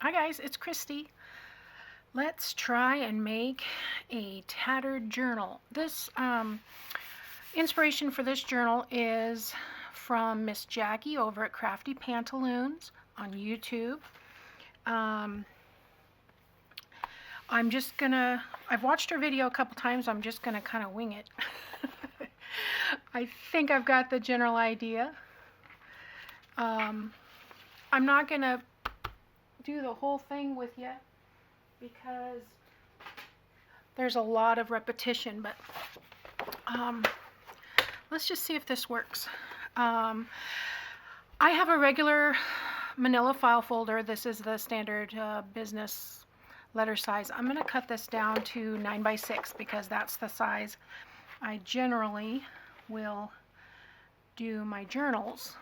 Hi guys, it's Christy. Let's try and make a tattered journal. This inspiration for this journal is from Miss Jackie over at Crafty Pantaloons on YouTube. I've watched her video a couple times. I'm just gonna kind of wing it. I think I've got the general idea. I'm not gonna do the whole thing with you because there's a lot of repetition, but let's just see if this works. I have a regular manila file folder. This is the standard business letter size. I'm going to cut this down to 9 by 6 because that's the size I generally will do my journals.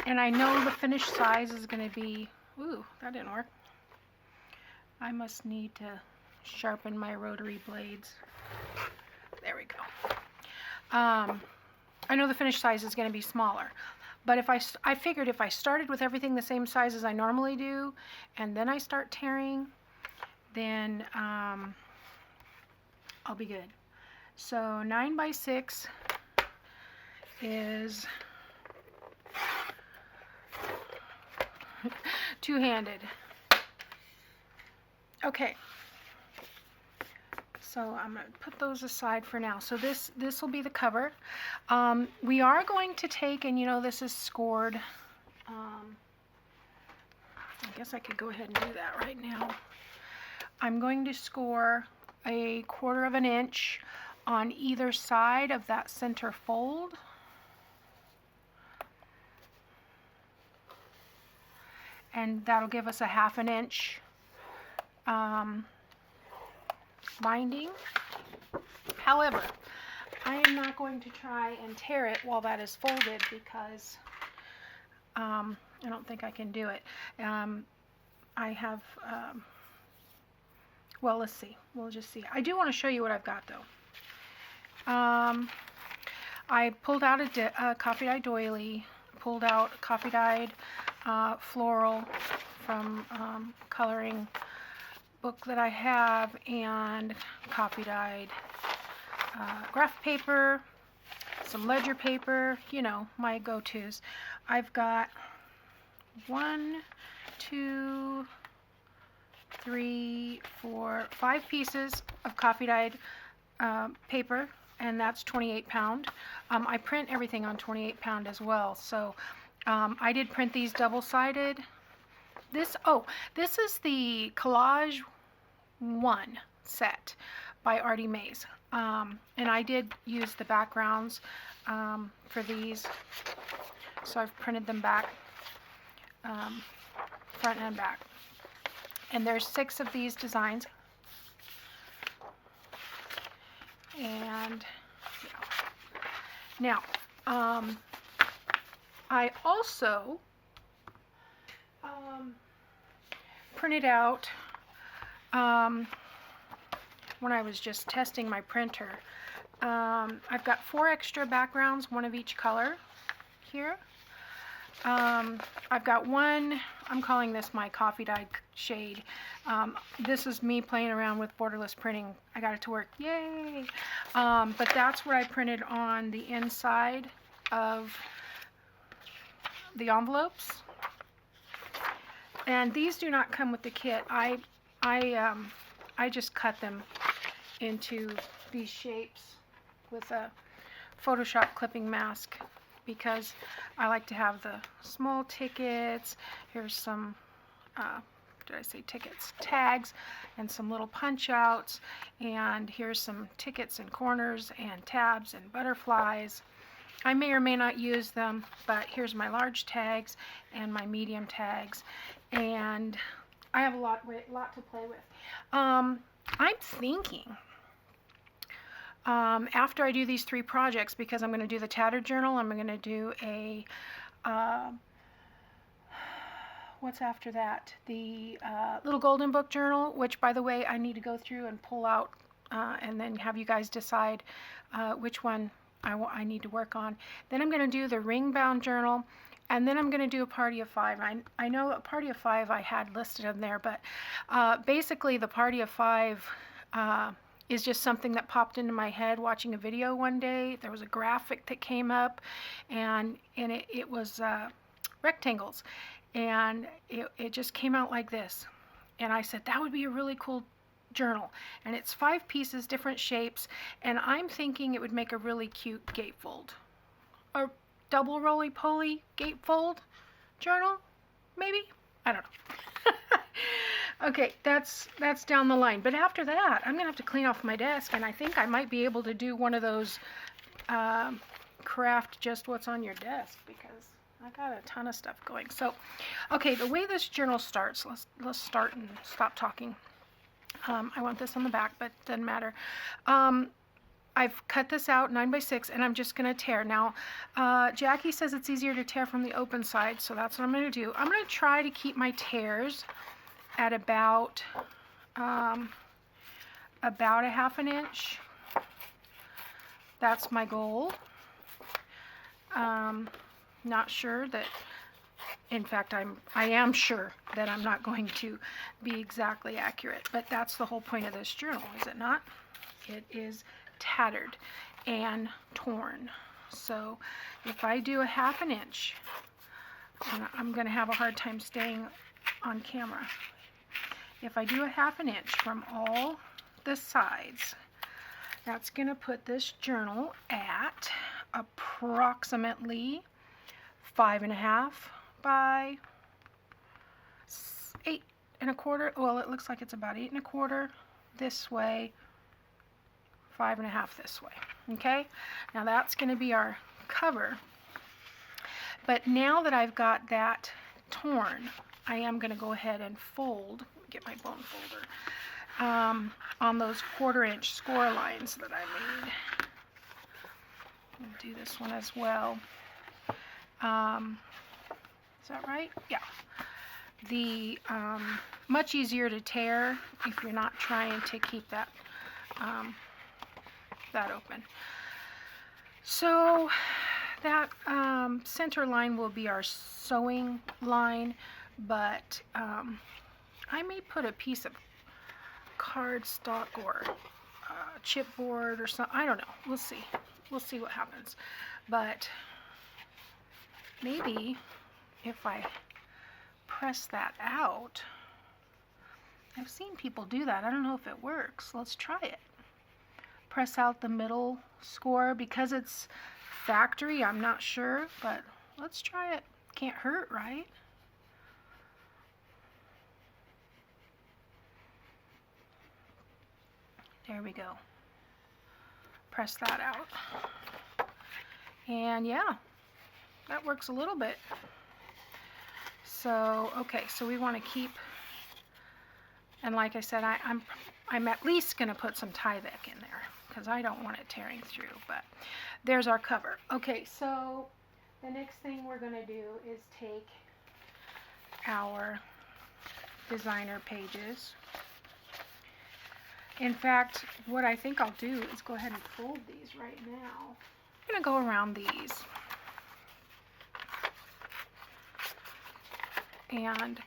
And I know the finished size is going to be, ooh, that didn't work. I must need to sharpen my rotary blades. There we go. I know the finished size is going to be smaller, but if I figured if I started with everything the same size as I normally do, and then I start tearing, then I'll be good. So 9 by 6 is two-handed. Okay, so I'm going to put those aside for now. So this will be the cover. We are going to take, and you know this is scored. I guess I could go ahead and do that right now. I'm going to score 1/4 of an inch on either side of that center fold. And that'll give us a 1/2 inch binding. However, I am not going to try and tear it while that is folded because I don't think I can do it. I have, well, let's see. We'll just see. I do want to show you what I've got though. I pulled out a coffee dyed doily, pulled out coffee dyed floral from coloring book that I have, and coffee dyed graph paper, some ledger paper, you know, my go-tos. I've got 1, 2, 3, 4, 5 pieces of coffee dyed paper, and that's 28 pound. I print everything on 28 pound as well, so I did print these double-sided. This is the Collage 1 set by Artymaze. And I did use the backgrounds for these, so I've printed them back, front and back. And there's 6 of these designs. And yeah. Now, I also printed out, when I was just testing my printer, I've got 4 extra backgrounds, 1 of each color here. I've got one, I'm calling this my coffee dyed shade. This is me playing around with borderless printing. I got it to work, yay! But that's what I printed on the inside of the envelopes. And these do not come with the kit. I just cut them into these shapes with a Photoshop clipping mask because I like to have the small tickets. Here's some, did I say tickets? Tags and some little punch outs. And here's some tickets and corners and tabs and butterflies. I may or may not use them, but here's my large tags and my medium tags. And I have a lot to play with. I'm thinking, after I do these 3 projects, because I'm going to do the Tattered journal, I'm going to do a, what's after that? The Little Golden Book journal, which, by the way, I need to go through and pull out and then have you guys decide which one I need to work on. Then I'm going to do the ring bound journal, And then I'm going to do a party of 5. I know a party of 5 I had listed in there, but basically the party of 5 is just something that popped into my head watching a video one day. There was a graphic that came up, and it was rectangles, and it just came out like this. And I said, that would be a really cool journal. And it's 5 pieces, different shapes, and I'm thinking it would make a really cute gatefold. A double roly-poly gatefold journal, maybe? I don't know. Okay, that's down the line. But after that, I'm gonna have to clean off my desk, and I think I might be able to do one of those craft just what's on your desk, because I got a ton of stuff going. So, okay, the way this journal starts, let's start and stop talking. I want this on the back, but it doesn't matter. I've cut this out 9 by 6, and I'm just going to tear. Now, Jackie says it's easier to tear from the open side, so that's what I'm going to do. I'm going to try to keep my tears at about a 1/2 inch. That's my goal. Not sure that, in fact, I am sure that I'm not going to be exactly accurate, but that's the whole point of this journal, is it not? It is tattered and torn. So if I do a 1/2 inch, and I'm going to have a hard time staying on camera. If I do a 1/2 inch from all the sides, that's going to put this journal at approximately 5.5 by 8 1/4. Well, it looks like it's about 8 1/4 this way, 5.5 this way. Okay, now that's going to be our cover. But now that I've got that torn, I am going to go ahead and fold, get my bone folder, on those 1/4 inch score lines that I made. I'll do this one as well. Is that right? Yeah. The much easier to tear if you're not trying to keep that that open. So that center line will be our sewing line, but I may put a piece of cardstock or chipboard or something. I don't know. We'll see. We'll see what happens. But maybe if I press that out, I've seen people do that. I don't know if it works. Let's try it. Press out the middle score. Because it's factory, I'm not sure, but let's try it. Can't hurt, right? There we go. Press that out. And yeah, that works a little bit. So, okay, so we want to keep, and like I said, I'm at least going to put some Tyvek in there, because I don't want it tearing through, but there's our cover. Okay, so the next thing we're going to do is take our designer pages. In fact, what I think I'll do is go ahead and fold these right now. I'm going to go around these. And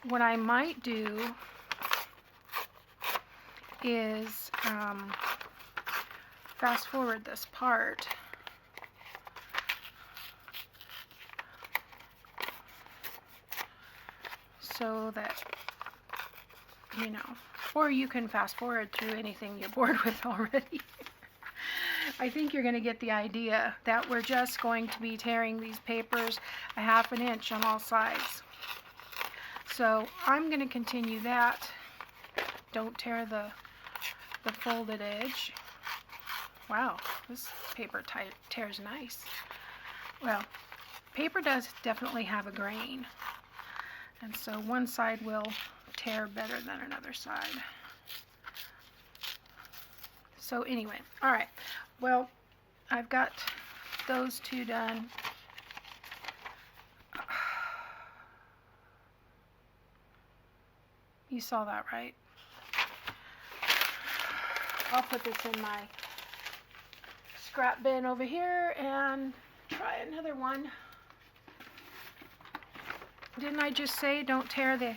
what I might do is fast forward this part so that, you know, or you can fast forward through anything you're bored with already. I think you're going to get the idea that we're just going to be tearing these papers a 1/2 inch on all sides. So I'm going to continue that. Don't tear the folded edge. Wow, this paper tears nice. Well, paper does definitely have a grain, and so one side will tear better than another side. So anyway, all right. Well, I've got those two done. You saw that, right? I'll put this in my scrap bin over here and try another one. Didn't I just say don't tear the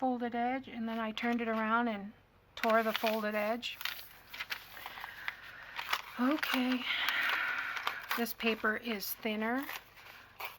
folded edge? And then I turned it around and tore the folded edge. Okay. This paper is thinner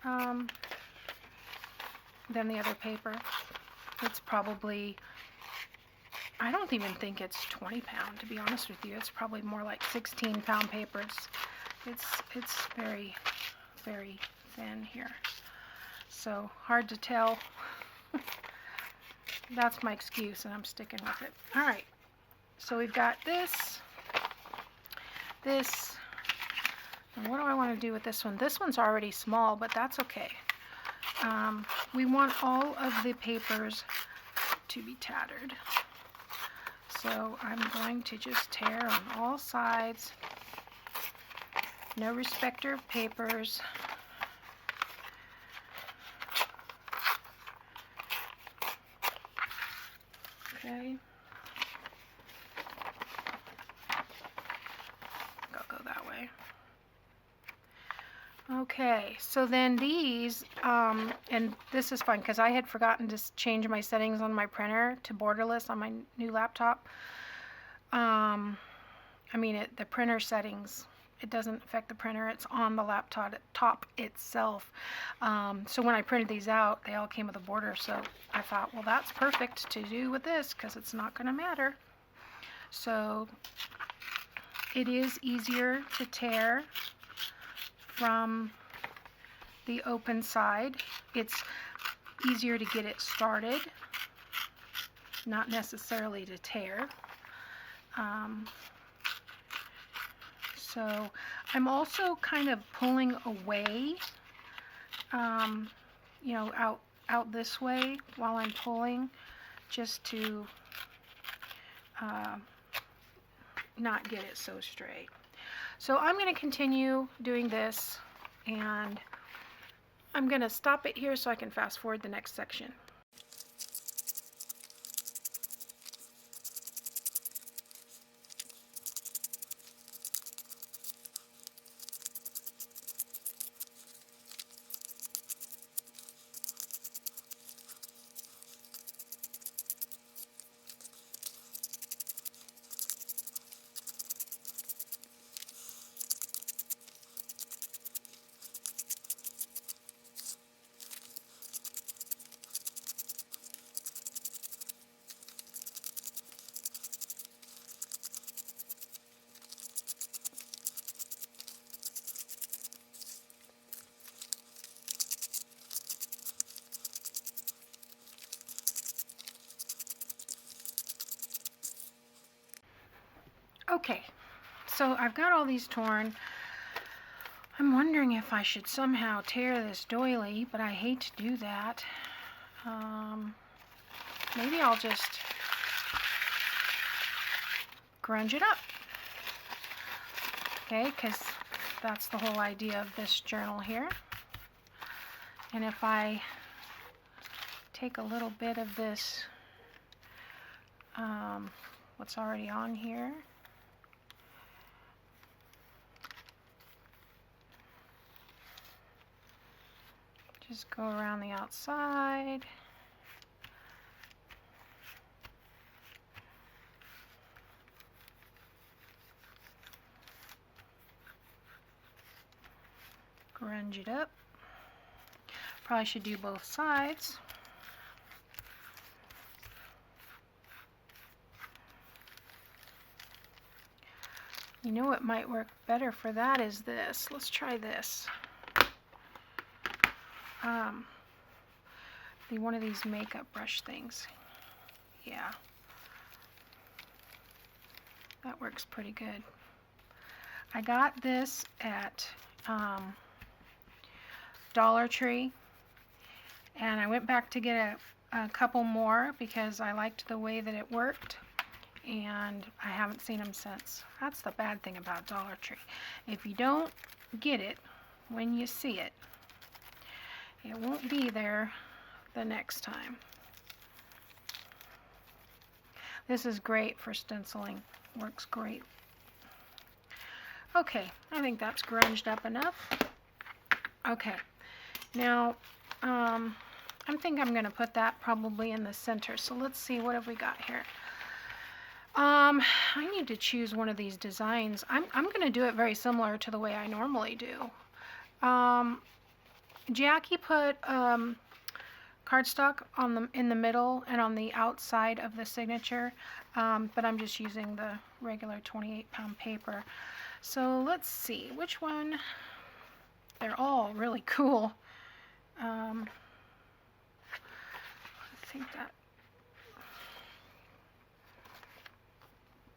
than the other paper. It's probably, I don't even think it's 20 pound, to be honest with you. It's probably more like 16 pound papers. It's very, very thin here. So hard to tell. That's my excuse, and I'm sticking with it. All right. So we've got this. And what do I want to do with this one? This one's already small, but that's okay. We want all of the papers to be tattered. So I'm going to just tear on all sides. No respecter of papers. Okay. Go that way. Okay, so then these, and this is fun because I had forgotten to change my settings on my printer to borderless on my new laptop. The printer settings, it doesn't affect the printer, it's on the laptop itself. So when I printed these out, they all came with a border, so I thought, well, that's perfect to do with this because it's not going to matter. So it is easier to tear from the open side. It's easier to get it started, not necessarily to tear. So I'm also kind of pulling away, out this way while I'm pulling, just to not get it so straight. So I'm going to continue doing this, and I'm going to stop it here so I can fast forward the next section. Okay, so I've got all these torn. I'm wondering if I should somehow tear this doily, but I hate to do that. Maybe I'll just grunge it up. Okay, because that's the whole idea of this journal here. And if I take a little bit of this, what's already on here, just go around the outside. Grunge it up. Probably should do both sides. You know what might work better for that is this. Let's try this. One of these makeup brush things. Yeah. That works pretty good. I got this at Dollar Tree, and I went back to get a couple more because I liked the way that it worked, and I haven't seen them since. That's the bad thing about Dollar Tree. If you don't get it when you see it, it won't be there the next time. This is great for stenciling. Works great. Okay, I think that's grunged up enough. Okay, now I think I'm going to put that probably in the center. So let's see, what have we got here? I need to choose one of these designs. I'm going to do it very similar to the way I normally do. Jackie put cardstock in the middle and on the outside of the signature, but I'm just using the regular 28-pound paper. So let's see which one. They're all really cool. I think that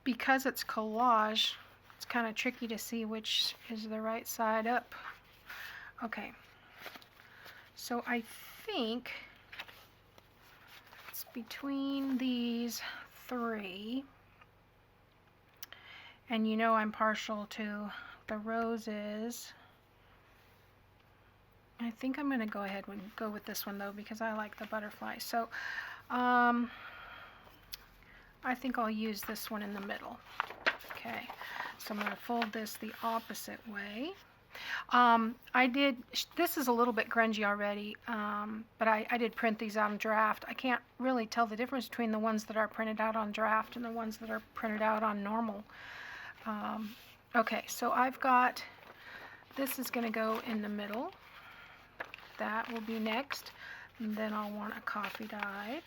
because it's collage, it's kind of tricky to see which is the right side up. Okay, so I think it's between these three, and you know I'm partial to the roses. I think I'm going to go ahead and go with this one though, because I like the butterfly. So I think I'll use this one in the middle. Okay, so I'm going to fold this the opposite way. This is a little bit grungy already, but I did print these out on draft. I can't really tell the difference between the ones that are printed out on draft and the ones that are printed out on normal. Okay, so I've got, this is going to go in the middle. That will be next. And then I'll want a coffee dye.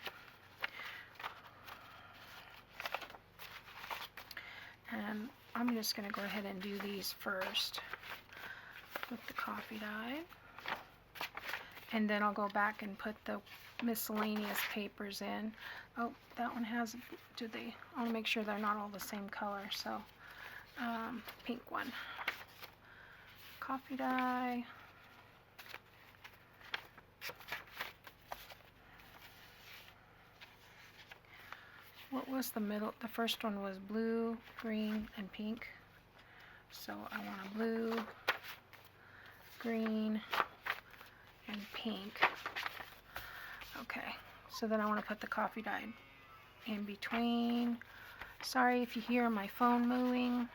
And I'm just going to go ahead and do these first with the coffee dye. And then I'll go back and put the miscellaneous papers in. Oh, that one has, I want to make sure they're not all the same color. So, pink one. Coffee dye. What was the middle? The first one was blue, green, and pink. So I want a blue, green, and pink. Okay, so then I want to put the coffee dye in between. Sorry if you hear my phone moving.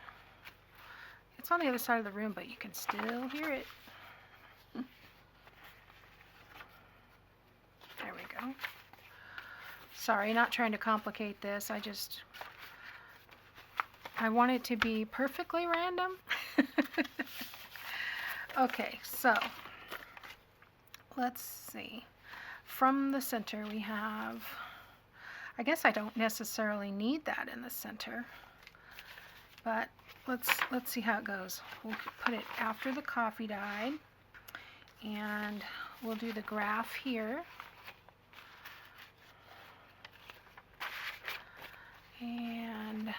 It's on the other side of the room, but you can still hear it. There we go. Sorry, not trying to complicate this. I want it to be perfectly random. Okay, so let's see. From the center we have, I guess I don't necessarily need that in the center, but let's see how it goes. We'll put it after the coffee dye, and we'll do the graph here. And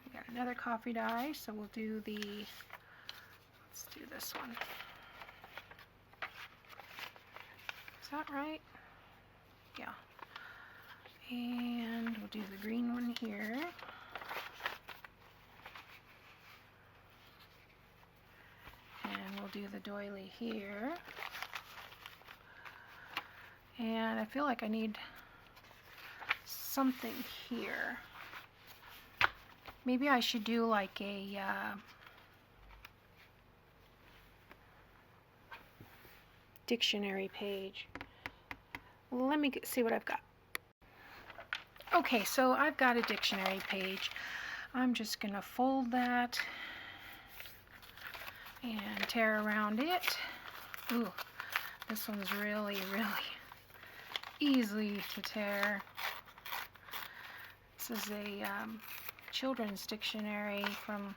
we got another coffee dye, so we'll do let's do this one. Is that right? Yeah. And we'll do the green one here. And we'll do the doily here. And I feel like I need something here. Maybe I should do like a dictionary page. Let me see what I've got. Okay, so I've got a dictionary page. I'm just gonna fold that and tear around it. Ooh, this one's really, really easy to tear. This is a children's dictionary from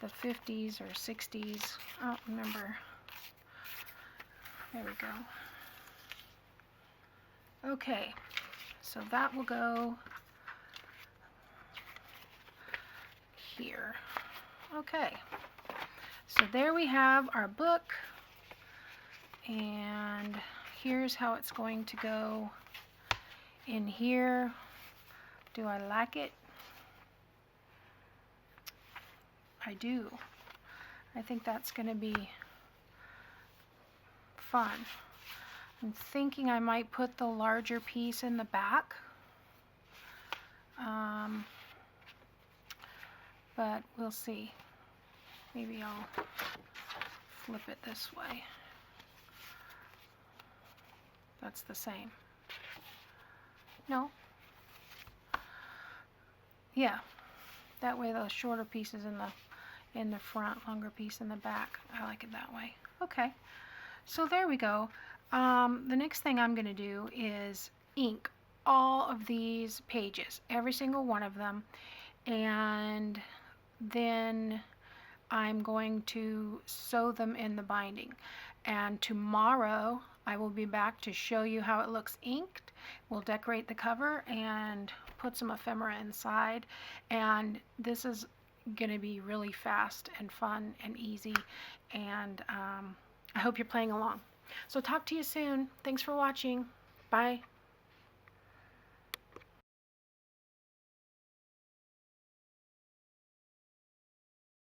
the 50s or 60s. I don't remember. There we go. Okay, so that will go here. Okay, so there we have our book, and here's how it's going to go in here. Do I like it? I do. I think that's going to be fun. I'm thinking I might put the larger piece in the back. But we'll see. Maybe I'll flip it this way. That's the same. No. Yeah. That way the shorter piece is in the front, longer piece in the back. I like it that way. Okay. So there we go. The next thing I'm going to do is ink all of these pages, every single one of them, and then I'm going to sew them in the binding. And tomorrow I will be back to show you how it looks inked. We'll decorate the cover and put some ephemera inside, and this is going to be really fast and fun and easy, and I hope you're playing along. So talk to you soon. Thanks for watching. Bye.